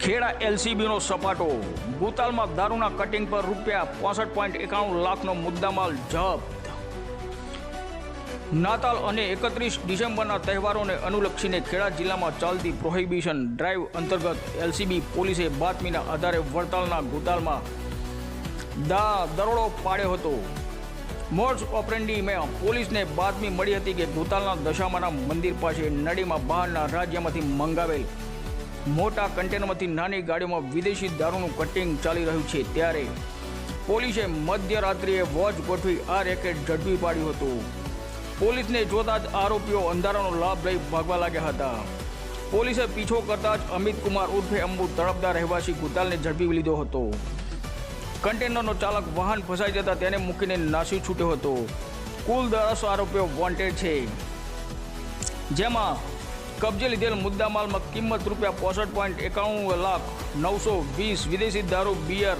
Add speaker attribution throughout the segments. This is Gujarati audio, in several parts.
Speaker 1: ખેડા એલસીબીનો સપાટો, ભૂતાલમાં દારૂના કટિંગ પર ₹65.91 લાખનો મુદ્દામાલ જપ્ત। નાતાલ અને 31 ડિસેમ્બરના તહેવારોને અનુલક્ષીને ખેડા જિલ્લામાં ચાલતી પ્રોહિબિશન ડ્રાઈવ અંતર્ગત એલસીબી પોલીસે બાતમીના આધારે વડતાલના ભૂતાલમાં દરોડો પાડ્યો હતો। મોડસ ઓપરેન્ડીમાં પોલીસને બાતમી મળી હતી કે ભૂતાલના દશામાના મંદિર પાસે નડીમાં બહારના રાજ્યમાંથી મંગાવેલ મોટા કન્ટેનરમાંથી નાની ગાડીઓમાં વિદેશી દારૂનું કટિંગ ચાલી રહ્યું છે, ત્યારે પોલીસે મધ્યરાત્રિએ વોચ ગોઠવી આ રેકેટ ઝડપી પાડ્યું હતું। પોલીસને જોતા જ આરોપીઓ અંધારાનો લાભ લઈ ભાગવા લાગ્યા હતા। પોલીસે પીછો કરતા જ અમિત કુમાર ઉર્ફે અંબુ તળપદા રહેવાસી ભૂતાલને ઝડપી લીધો હતો। કન્ટેનરનો ચાલક વાહન ફસાઈ જતા તેને મૂકીને નાસી છૂટ્યો હતો। કુલ 10 આરોપીઓ વોન્ટેડ છે, જેમાં કબજે લીધેલ મુદ્દામાલમાં કિંમત ₹65.91 લાખ 920 વિદેશી દારૂ બિયર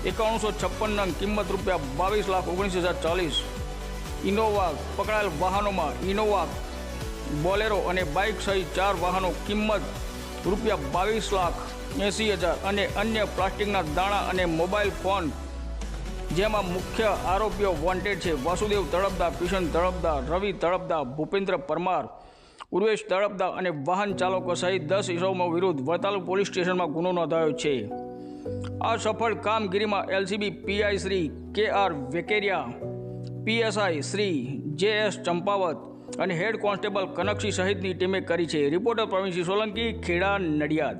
Speaker 1: 9156 નંગ કિંમત ₹22,19,040 ઇનોવા પકડાયેલ વાહનોમાં ઇનોવા બોલેરો અને બાઇક સહિત 4 વાહનો કિંમત ₹22,80,000 અને અન્ય પ્લાસ્ટિકના દાણા અને મોબાઈલ ફોન, જેમાં મુખ્ય આરોપીઓ વોન્ટેડ છે વાસુદેવ તળપદા, કિશન તળપદા, રવિ તળપદા, ભૂપેન્દ્ર પરમાર, ઉર્વેશ તળપદા અને વાહન ચાલકો સહિત 10 ઇસમો વિરુદ્ધ વડતાલ પોલીસ સ્ટેશનમાં ગુનો નોંધાયો છે। આ સફળ કામગીરીમાં LCB PI Shri K R. Vekariya, PSI Shri J S. Champawat અને હેડ કોન્સ્ટેબલ કનકસિંહ સહિતની ટીમે કરી છે। રિપોર્ટર પ્રવીણસિંહ સોલંકી, ખેડા, નડિયાદ।